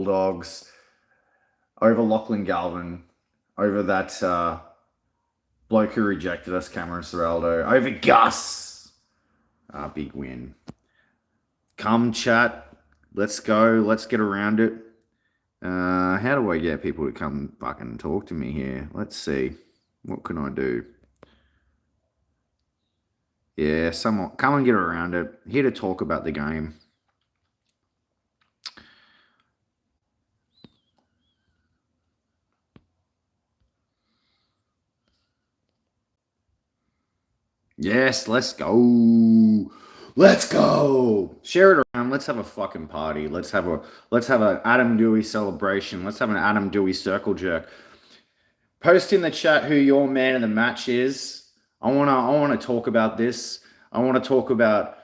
Bulldogs, over Lachlan Galvin, over that bloke who rejected us, Cameron Serraldo, over Gus. Big win. Come chat. Let's go. Let's get around it. How do I get people to come fucking talk to me here? Let's see. What can I do? Yeah, someone come and get around it. Here to talk about the game. Yes, let's go. Let's go. Share it around. Let's have a fucking party. Let's have an Adam Dewey celebration. Let's have an Adam Dewey circle jerk. Post in the chat who your man of the match is. I wanna talk about this. I want to talk about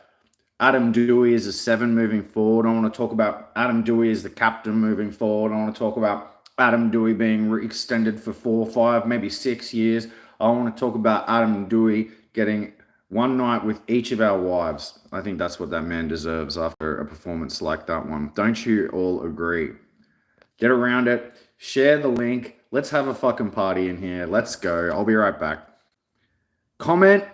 Adam Dewey as a 7 moving forward. I want to talk about Adam Dewey as the captain moving forward. I want to talk about Adam Dewey being extended for 4, 5, maybe 6 years. I want to talk about Adam Dewey getting one night with each of our wives. I think that's what that man deserves after a performance like that one. Don't you all agree? Get around it. Share the link. Let's have a fucking party in here. Let's go. I'll be right back. Comment.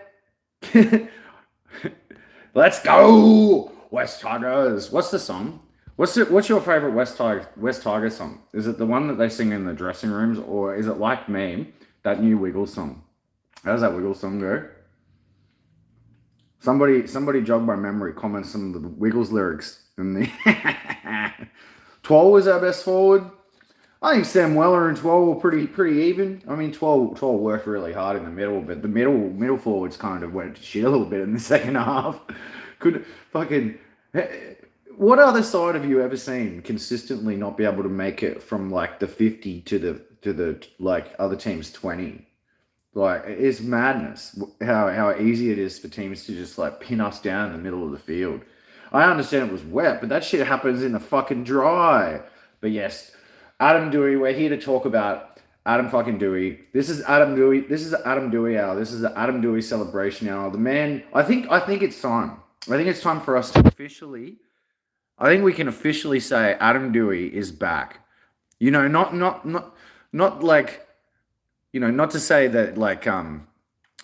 Let's go, West Tigers. What's the song? What's your favorite West Tiger song? Is it the one that they sing in the dressing rooms, or is it Like Me, that new Wiggles song? How does that Wiggles song go? Somebody jog my memory. Comment some of the Wiggles lyrics. In the Twal was our best forward. I think Sam Weller and Twal were pretty even. I mean, Twal worked really hard in the middle, but the middle forwards kind of went to shit a little bit in the second half. What other side have you ever seen consistently not be able to make it from like the 50 to the like other teams 20? Like, it's madness how easy it is for teams to just like pin us down in the middle of the field. I understand it was wet, but that shit happens in the fucking dry. But yes, Adam Dewey, we're here to talk about Adam fucking Dewey. This is Adam Dewey. This is the Adam Dewey hour. This is the Adam Dewey celebration hour. The man, I think it's time. I think it's time for us to I think we can officially say Adam Dewey is back. You know, not like, you know, not to say that like you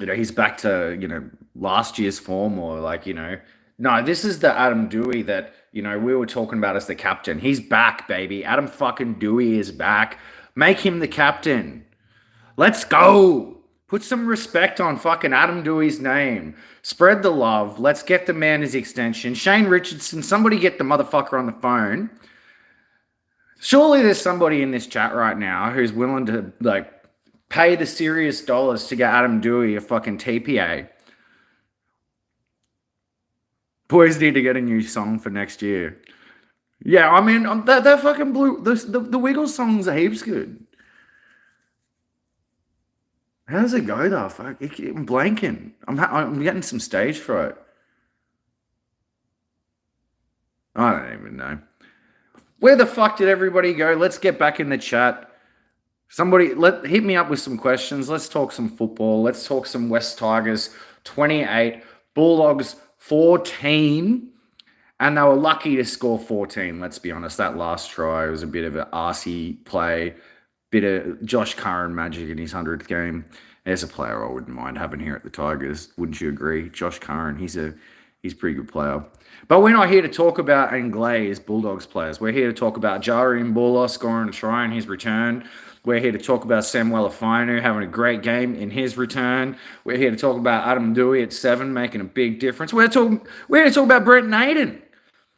know, he's back to, you know, last year's form, or like, you know, no, this is the Adam Dewey that, you know, we were talking about as the captain. He's back, baby. Adam fucking Dewey is back. Make him the captain. Let's go. Put some respect on fucking Adam Dewey's name. Spread the love. Let's get the man his extension. Shane Richardson, somebody get the motherfucker on the phone. Surely there's somebody in this chat right now who's willing to, like, pay the serious dollars to get Adam Dewey a fucking TPA. Boys need to get a new song for next year. Yeah, I mean, that fucking blue, the Wiggles songs are heaps good. How does it go though? Fuck, I'm blanking. I'm getting some stage fright. I don't even know. Where the fuck did everybody go? Let's get back in the chat. Somebody hit me up with some questions. Let's talk some football. Let's talk some West Tigers 28, Bulldogs 14, and they were lucky to score 14. Let's be honest. That last try was a bit of an arsey play, bit of Josh Curran magic in his 100th game. There's a player I wouldn't mind having here at the Tigers. Wouldn't you agree? Josh Curran, he's a pretty good player. But we're not here to talk about Anglaise Bulldogs players. We're here to talk about Jari Mbula scoring a try in his return. We're here to talk about Samuel Afinu having a great game in his return. We're here to talk about Adam Dewey at 7 making a big difference. We're here to talk about Brent Naden.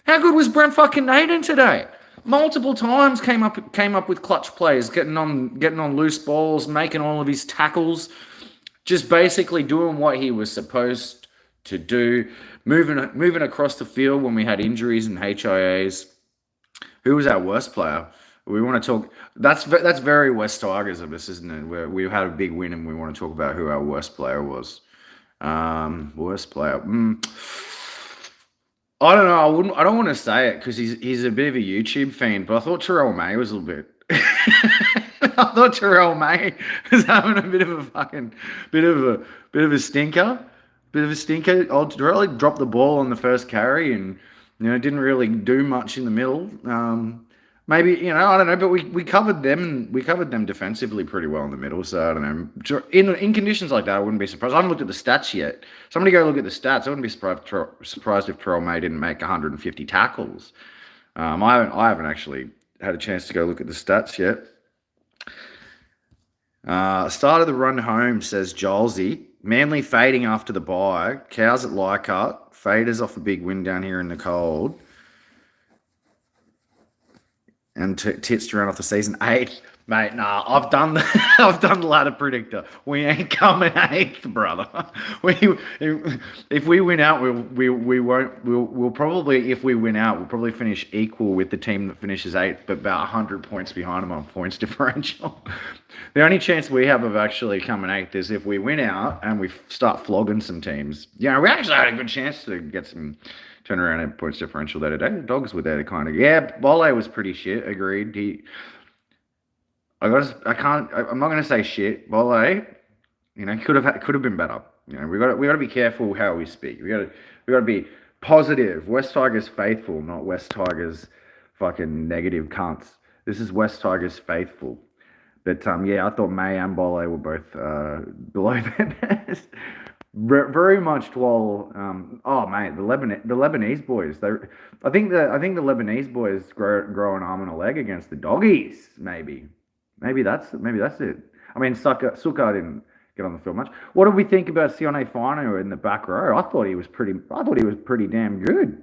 How good was Brent fucking Naden today? Multiple times came up with clutch plays, getting on loose balls, making all of his tackles, just basically doing what he was supposed to do, moving across the field when we had injuries and HIAs. Who was our worst player? We want to talk. That's very West Tigers of us, isn't it? Where we had a big win and we want to talk about who our worst player was. Worst player. I don't know. I don't want to say it because he's a bit of a YouTube fan, but I thought Terrell May was a little bit. I thought Terrell May was having a bit of a stinker. Terrell dropped the ball on the first carry and, you know, didn't really do much in the middle. Maybe, I don't know, but we covered them. We covered them defensively pretty well in the middle. So I don't know. In conditions like that, I wouldn't be surprised. I haven't looked at the stats yet. Somebody go look at the stats. I wouldn't be surprised if Terrell May didn't make 150 tackles. I haven't actually had a chance to go look at the stats yet. Start of the run home, says Jolsey. Manly fading after the bye. Cows at Leichhardt. Faders off a big win down here in the cold. And tits to round off the season 8. Mate, nah, I've done the ladder predictor. We ain't coming 8th, brother. If we win out, we'll probably, if we win out, we'll probably finish equal with the team that finishes 8th, but about 100 points behind them on points differential. The only chance we have of actually coming 8th is if we win out and we start flogging some teams. We actually had a good chance to get some turnaround and points differential there today. The Dogs were there to kind of, Bolle was pretty shit. Agreed. I'm not going to say shit. Bolle, could have been better. We got to be careful how we speak. We got to be positive. West Tigers faithful, not West Tigers fucking negative cunts. This is West Tigers faithful. But I thought May and Bolle were both below their best. Very much while the Lebanese boys. I think the Lebanese boys grow an arm and a leg against the Doggies. Maybe that's it. I mean, Sukkar didn't get on the field much. What did we think about Sione Fino in the back row? I thought he was pretty damn good.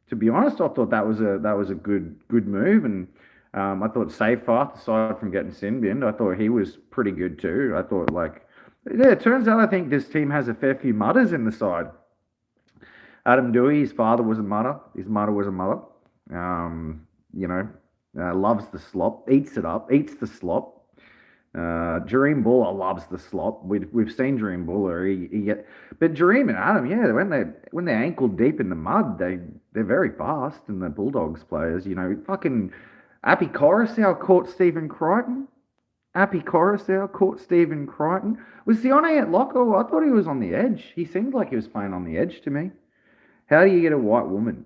To be honest, I thought that was a good move, and I thought Seyfarth, aside from getting sin binned, I thought he was pretty good too. I thought it turns out I think this team has a fair few mutters in the side. Adam Dewey, his father was a mutter. His mother was a mutter. Loves the slop, eats it up, eats the slop. Jareem Buller loves the slop. We've seen Jareem Buller. But Jareem and Adam, when they're ankle deep in the mud, they're very fast. And the Bulldogs players, fucking Appy Coruscant caught Stephen Crichton. Was Sione at lock? Oh, I thought he was on the edge. He seemed like he was playing on the edge to me. How do you get a white woman?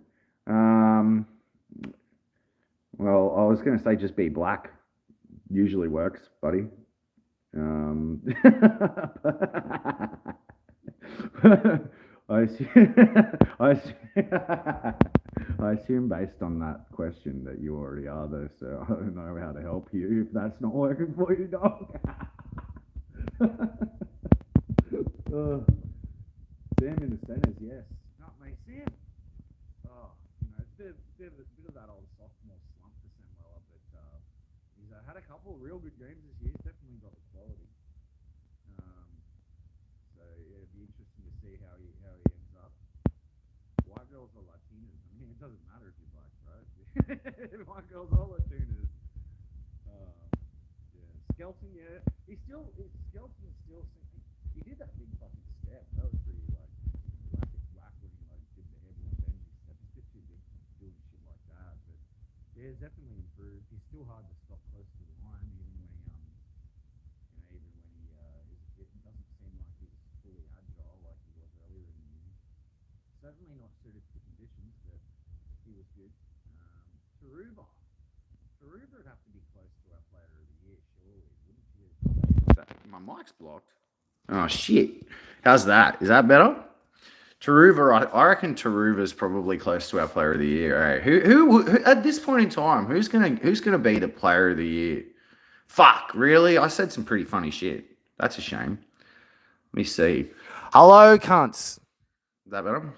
Well, I was going to say just be black. Usually works, buddy. I assume based on that question that you already are though, so I don't know how to help you if that's not working for you, dog. Sam in the centers, yes. Not me, Sam. It's a bit of that old sophomore slump for Samuela, but he's had a couple of real good games this year. He's definitely got the quality. It'd be interesting to see how he ends up. White girls or Latinas? I mean, it doesn't matter if you're black, right? White girls or Latinas. Skelton, Skelton still. He did that big fucking step. That was pretty whack when he did the airborne Benji step. It's a bit too big for doing shit like that, but it's definitely improved. He's still hard to stop close to the line, even when he it doesn't seem like he's fully agile like he was earlier in the year. Certainly not suited to conditions, but he was good. Taruva would have to be close to our player of the year, surely, wouldn't you? My mic's blocked. Oh shit! How's that? Is that better? Taruva, I reckon Taruva's probably close to our player of the year. Right? Who at this point in time, who's gonna be the player of the year? Fuck, really? I said some pretty funny shit. That's a shame. Let me see. Hello, cunts. Is that better?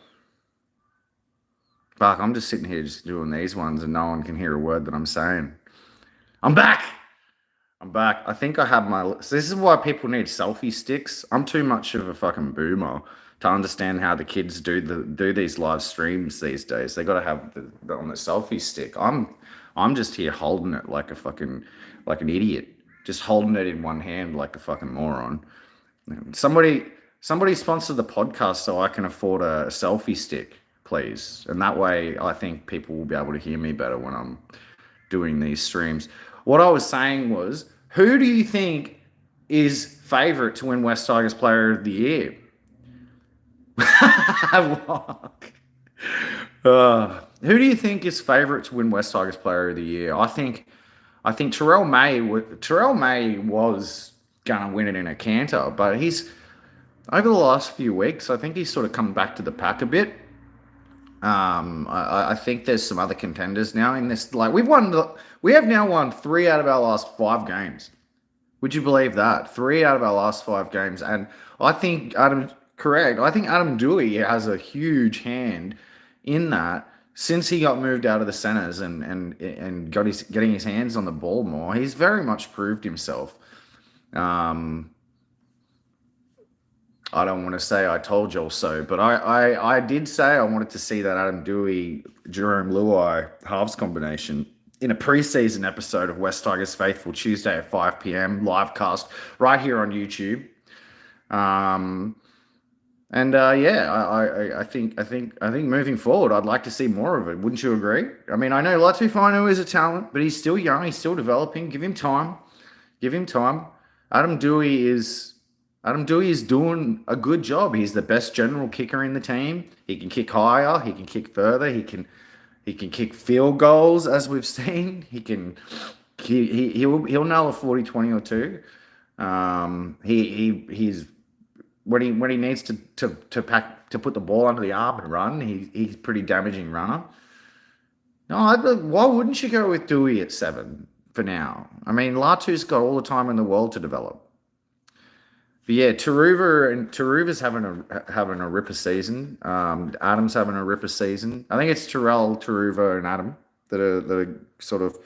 Fuck, I'm just sitting here just doing these ones and no one can hear a word that I'm saying. I'm back. I think I have my... So this is why people need selfie sticks. I'm too much of a fucking boomer to understand how the kids do these live streams these days. They got to have on the selfie stick. I'm just here holding it like an idiot. Just holding it in one hand like a fucking moron. Somebody sponsor the podcast so I can afford a selfie stick, please. And that way I think people will be able to hear me better when I'm doing these streams. What I was saying was, who do you think is favourite to win West Tigers Player of the Year? Who do you think is favourite to win West Tigers Player of the Year? I think Terrell May. Terrell May was going to win it in a canter, but he's over the last few weeks. I think he's sort of come back to the pack a bit. I think there's some other contenders now in this. Like we have now won 3 out of our last 5 games. Would you believe that? 3 out of our last 5 games, and I think correct. I think Adam Dewey has a huge hand in that. Since he got moved out of the centres and getting his hands on the ball more, he's very much proved himself. I don't want to say I told you so, but I did say I wanted to see that Adam Dewey, Jerome Luai halves combination in a preseason episode of West Tigers Faithful Tuesday at 5 p.m. live cast right here on YouTube. I think moving forward, I'd like to see more of it. Wouldn't you agree? I mean, I know Latufino is a talent, but he's still young. He's still developing. Give him time. Give him time. Adam Dewey is doing a good job. He's the best general kicker in the team. He can kick higher. He can kick further. He can kick field goals, as we've seen. He'll nail a 40-20 or two. He's when he needs to put the ball under the arm and run. He's a pretty damaging runner. No, why wouldn't you go with Dewey at 7 for now? I mean, Latu's got all the time in the world to develop. But yeah, Taruva's having a ripper season. Adam's having a ripper season. I think it's Terrell, Taruva, and Adam that are sort of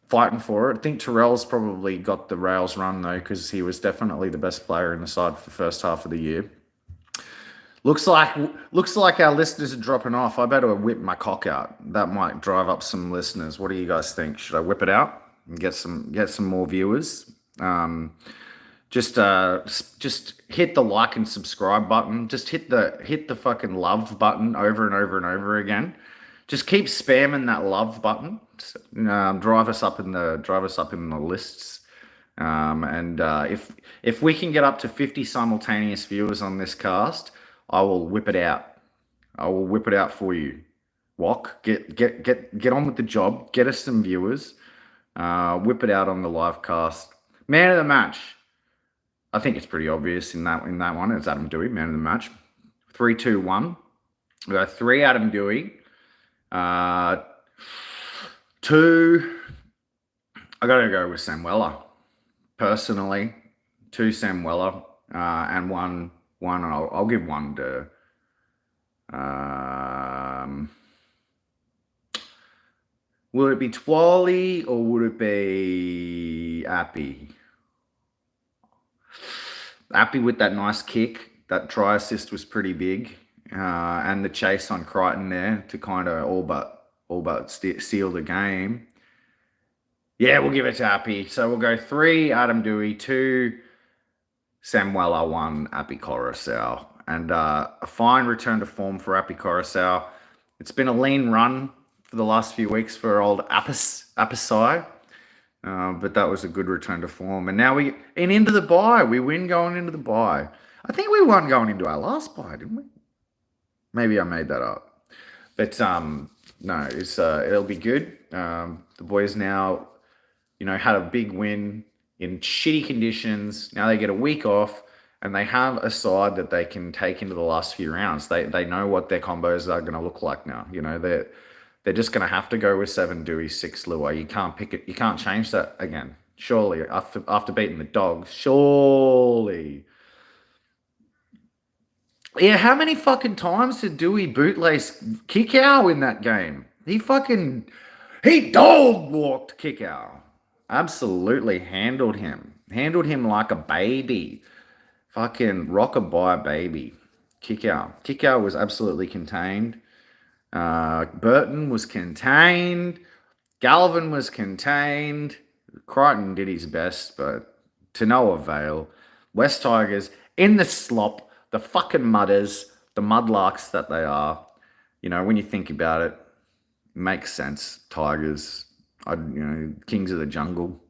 fighting for it. I think Terrell's probably got the rails run though, because he was definitely the best player in the side for the first half of the year. Looks like our listeners are dropping off. I better whip my cock out. That might drive up some listeners. What do you guys think? Should I whip it out and get some more viewers? Just hit the like and subscribe button. Just hit the fucking love button over and over and over again. Just keep spamming that love button. Drive us up in the lists. If we can get up to 50 simultaneous viewers on this cast, I will whip it out. I will whip it out for you. Wok, get on with the job. Get us some viewers. Whip it out on the live cast. Man of the match. I think it's pretty obvious in that one. It's Adam Dewey, man of the match. 3, 2, 1. We got 3 Adam Dewey. 2. I gotta go with Sam Weller. Personally, 2 Sam Weller, and one. I'll give 1 to. Will it be Twally or would it be Appy? Appy with that nice kick. That try assist was pretty big. And the chase on Crichton there to kind of all but seal the game. Yeah, we'll give it to Appy. So we'll go 3 Adam Dewey, 2 Sam Weller, 1 Appy Coruscant. And a fine return to form for Appy Coruscant. It's been a lean run for the last few weeks for old Apasai. But that was a good return to form. And now into the bye. We win going into the bye. I think we won going into our last bye, didn't we? Maybe I made that up. But no, it'll be good. The boys now, had a big win in shitty conditions. Now they get a week off and they have a side that they can take into the last few rounds. They know what their combos are going to look like now. They're just going to have to go with 7 Dewey, 6 Lua. You can't pick it. You can't change that again. Surely, after beating the Dogs, surely. Yeah, how many fucking times did Dewey bootlace Kickow in that game? He dog walked Kickow. Absolutely handled him. Handled him like a baby. Fucking rockabye baby. Kickow was absolutely contained. Burton was contained. Galvin was contained. Crichton did his best, but to no avail. West Tigers in the slop, the fucking mudders, the mudlarks that they are. When you think about it, makes sense. Tigers, kings of the jungle.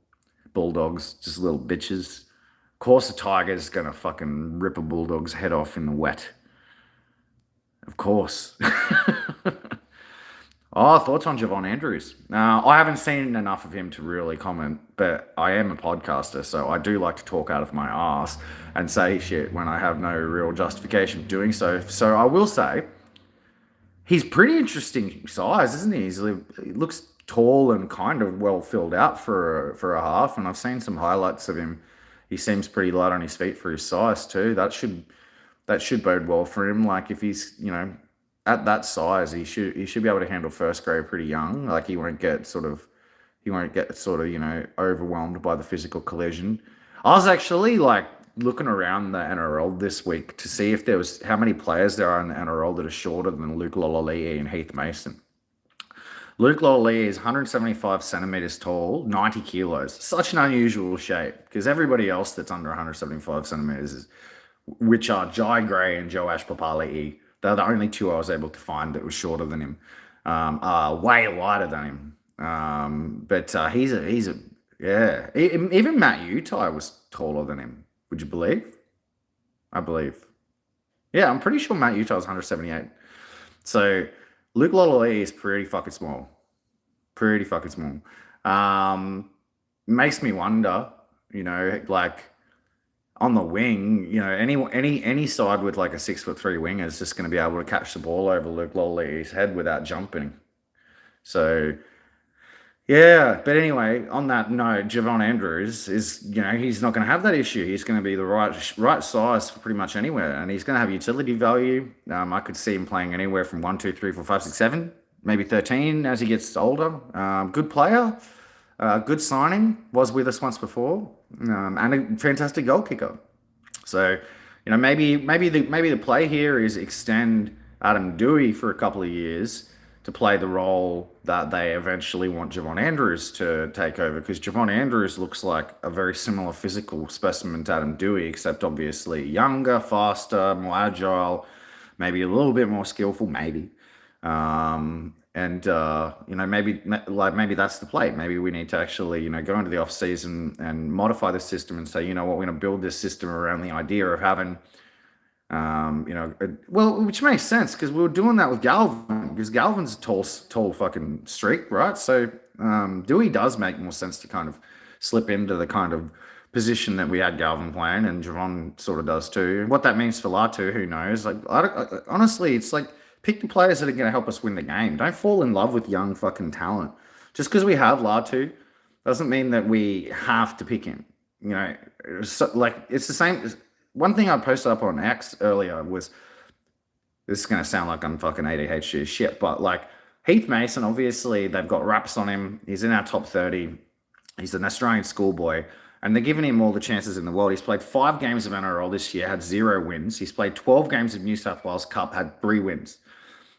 Bulldogs, just little bitches. Of course the Tigers gonna fucking rip a Bulldog's head off in the wet. Of course. Oh, thoughts on Javon Andrews? I haven't seen enough of him to really comment, but I am a podcaster, so I do like to talk out of my ass and say shit when I have no real justification for doing so. So I will say he's pretty interesting size, isn't he? He looks tall and kind of well filled out for a half, and I've seen some highlights of him. He seems pretty light on his feet for his size too. That should bode well for him. Like if he's at that size, he should be able to handle first grade pretty young. Like he won't get sort of overwhelmed by the physical collision. I was actually like looking around the NRL this week to see if there was how many players there are in the NRL that are shorter than Luke Lolalii and Heath Mason. Luke Lolalii is 175 centimeters tall, 90 kilos. Such an unusual shape because everybody else that's under 175 centimeters which are Jai Gray and Joash Papali'i. They're the only two I was able to find that was shorter than him, are way lighter than him. But he's a yeah. Even Matt Utai was taller than him. Would you believe? I believe. Yeah, I'm pretty sure Matt Utai was 178. So Luke Lolalii is pretty fucking small. Pretty fucking small. Makes me wonder, like on the wing, any side with like a 6'3" winger is just going to be able to catch the ball over Luke Lolli's head without jumping. So yeah, but anyway, on that note, Javon Andrews is, he's not going to have that issue. He's going to be the right size for pretty much anywhere, and he's going to have utility value. I could see him playing anywhere from 1, 2, 3, 4, 5, 6, 7, maybe 13 as he gets older. Good player, good signing. Was with us once before, and a fantastic goal kicker. So, maybe the play here is extend Adam Dewey for a couple of years to play the role that they eventually want Javon Andrews to take over, because Javon Andrews looks like a very similar physical specimen to Adam Dewey, except obviously younger, faster, more agile, maybe a little bit more skillful, maybe. Maybe that's the play. Maybe we need to actually, go into the off season and modify the system and say, we're going to build this system around the idea of having which makes sense because we were doing that with Galvin because Galvin's a tall fucking streak, right? So Dewey does make more sense to kind of slip into the kind of position that we had Galvin playing, and Javon sort of does too. And what that means for Latu, who knows? Like, honestly, it's like pick the players that are going to help us win the game. Don't fall in love with young fucking talent. Just because we have Latu doesn't mean that we have to pick him. It's the same. One thing I posted up on X earlier was, this is going to sound like I'm fucking ADHD as shit, but like Heath Mason, obviously they've got raps on him. He's in our top 30. He's an Australian schoolboy, and they're giving him all the chances in the world. He's played 5 games of NRL this year, had 0 wins. He's played 12 games of New South Wales Cup, had 3 wins.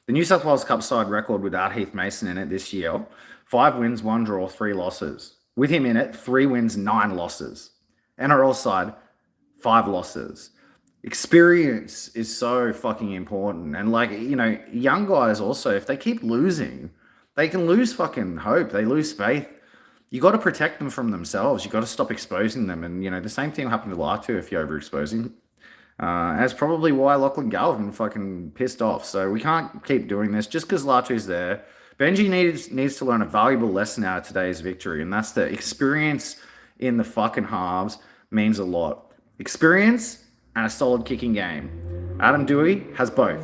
The New South Wales Cup side record without Heath Mason in it this year, 5 wins, 1 draw, 3 losses. With him in it, 3 wins, 9 losses. NRL side, 5 losses. Experience is so fucking important. And young guys also, if they keep losing, they can lose fucking hope. They lose faith. You got to protect them from themselves. You got to stop exposing them. And, the same thing will happen to Latu if you overexpose him. And that's probably why Lachlan Galvin fucking pissed off. So we can't keep doing this just because Latu's there. Benji needs to learn a valuable lesson out of today's victory. And that's the experience in the fucking halves means a lot. Experience and a solid kicking game. Adam Dewey has both.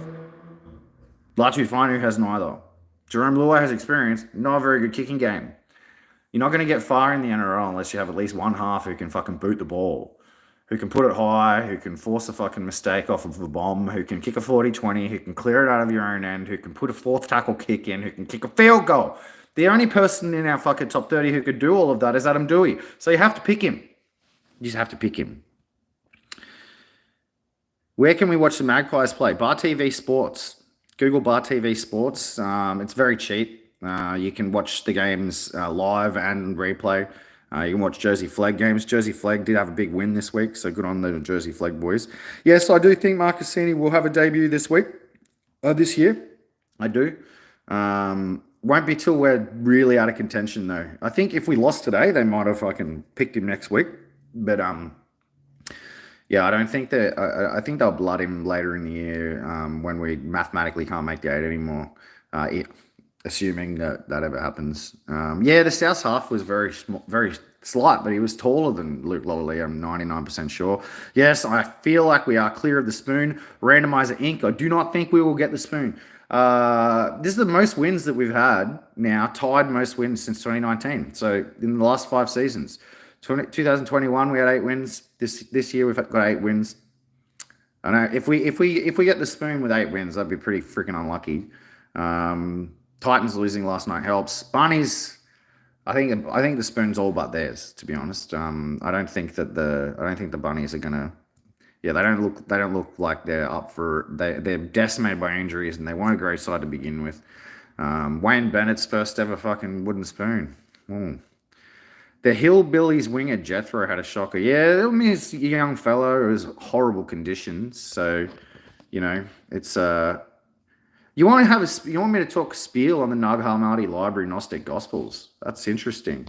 Latu Fainu has neither. Jerome Luai has experience, not a very good kicking game. You're not going to get far in the NRL unless you have at least one half who can fucking boot the ball, who can put it high, who can force a fucking mistake off of the bomb, who can kick a 40-20, who can clear it out of your own end, who can put a 4th tackle kick in, who can kick a field goal. The only person in our fucking top 30 who could do all of that is Adam Dewey. So you have to pick him. You just have to pick him. Where can we watch the Magpies play? Bar TV Sports. Google Bar TV Sports. It's very cheap. You can watch the games live and replay. You can watch Jersey Flag games. Jersey Flag did have a big win this week, so good on the Jersey Flag boys. Yes, I do think Marcus Sini will have a debut this year. I do. Won't be till we're really out of contention, though. I think if we lost today, they might have fucking picked him next week. But yeah, I don't think that. I think they'll blood him later in the year when we mathematically can't make the 8 anymore. assuming that ever happens. The South half was very small, very slight, but he was taller than Luke Lolley. I'm 99% sure. Yes, I feel like we are clear of the spoon. Randomizer Inc. I do not think we will get the spoon. This is the most wins that we've had now, tied most wins since 2019. So in the last 5 seasons, 2021 we had 8 wins. This year we've got 8 wins. I know if we get the spoon with 8 wins, that'd be pretty freaking unlucky. Titans losing last night helps. Bunnies, I think the spoon's all but theirs. To be honest, I don't think the Bunnies are gonna. Yeah, they don't look like they're up for. They're decimated by injuries and they weren't a great side to begin with. Wayne Bennett's first ever fucking wooden spoon. Ooh. The Hillbillies winger Jethro had a shocker. Yeah, I mean, it's a young fellow. It was horrible conditions. So, it's You want me to talk spiel on the Nag Hammadi Library Gnostic Gospels? That's interesting.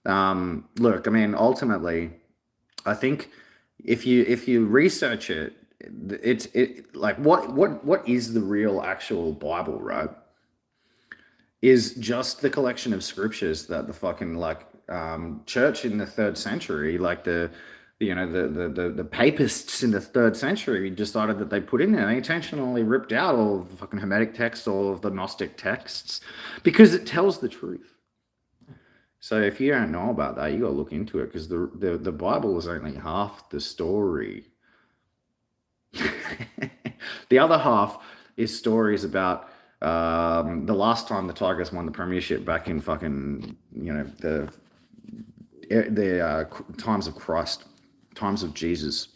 Look, I mean, ultimately, I think if you research it, it's like what is the real actual Bible, right? Is just the collection of scriptures that the fucking church in the 3rd century, like the papists in the 3rd century decided that they put in there. They intentionally ripped out all of the fucking Hermetic texts, all of the Gnostic texts, because it tells the truth. So if you don't know about that, you got to look into it, because the Bible is only half the story. The other half is stories about the last time the Tigers won the premiership back in fucking the times of Christ, times of Jesus.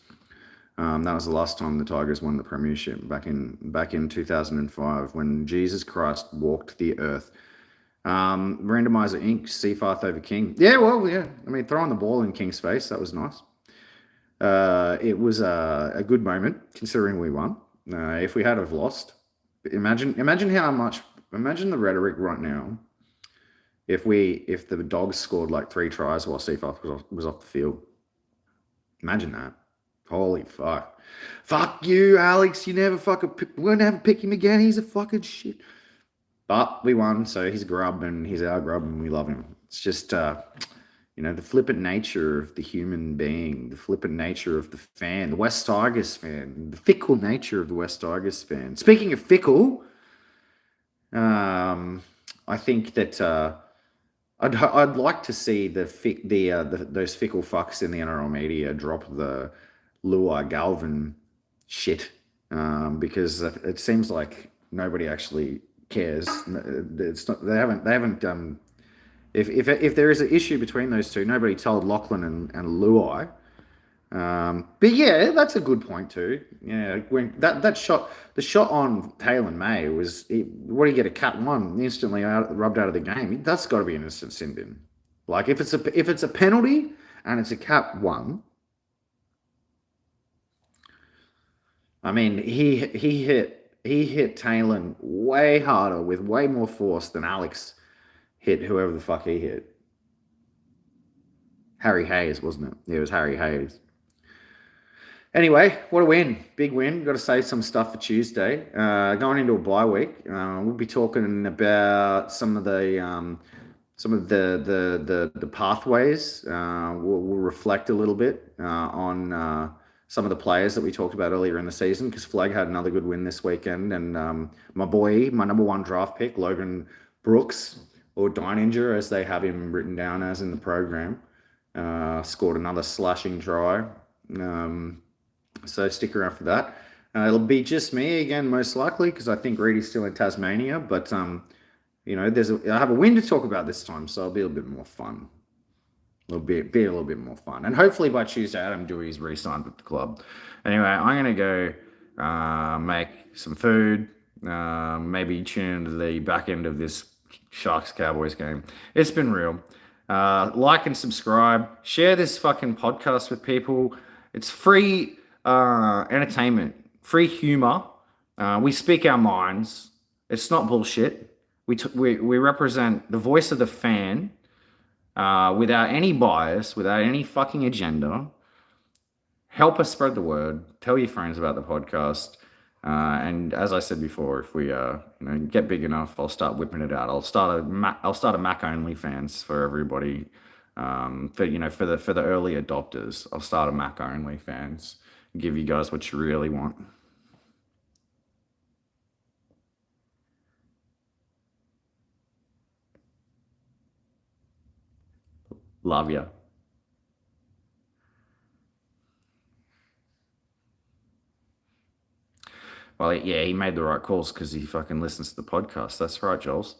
That was the last time the Tigers won the premiership back in 2005 when Jesus Christ walked the earth. Randomizer Inc. Seafarth over King. Yeah, well, yeah. I mean, throwing the ball in King's face, that was nice. It was a good moment considering we won. If we had have lost, imagine the rhetoric right now. If the Dogs scored like 3 tries while Seafarth was off the field. Imagine that. Holy fuck. Fuck you, Alex. You never we're going to never pick him again. He's a fucking shit. But we won, so he's a grub and he's our grub and we love him. It's just, the flippant nature of the human being, the flippant nature of the fan, the West Tigers fan, the fickle nature of the West Tigers fan. Speaking of fickle, I think that I'd like to see those fickle fucks in the NRL media drop the Lachlan Galvin shit, because it seems like nobody actually cares. It's not. They haven't. If there is an issue between those two, nobody told Lachlan and Luai. But yeah, that's a good point too. Yeah, when that shot, the shot on Terrell May was, what do you get, a cat 1 instantly rubbed out of the game? That's got to be an instant sin bin. Like if it's a penalty and it's a cat 1. I mean, he hit Taylor way harder with way more force than Alex hit whoever the fuck he hit. Harry Hayes, wasn't it? Yeah, it was Harry Hayes. Anyway, what a win. Big win. Got to save some stuff for Tuesday. Going into a bye week, we'll be talking about some of the pathways. We'll reflect a little bit on some of the players that we talked about earlier in the season, because Flag had another good win this weekend, and my number 1 draft pick, Logan Brooks, or Deininger as they have him written down as in the program, scored another slashing try. So stick around for that. It'll be just me again, most likely, because I think Reedy's still in Tasmania. But I have a win to talk about this time, so it'll be a little bit more fun. Be a little bit more fun, and hopefully by Tuesday, Adam Dewey's re-signed with the club. Anyway, I'm gonna go make some food. Maybe tune into the back end of this Sharks Cowboys game. It's been real. Like and subscribe. Share this fucking podcast with people. It's free entertainment, free humor. We speak our minds. It's not bullshit. We represent the voice of the fan, without any bias, without any fucking agenda. Help us spread the word. Tell your friends about the podcast. And as I said before, if we get big enough, I'll start whipping it out. I'll start a Mac only fans for everybody. For the early adopters, I'll start a Mac only fans. Give you guys what you really want. Love ya. Well, yeah, he made the right calls because he fucking listens to the podcast. That's right, Jules.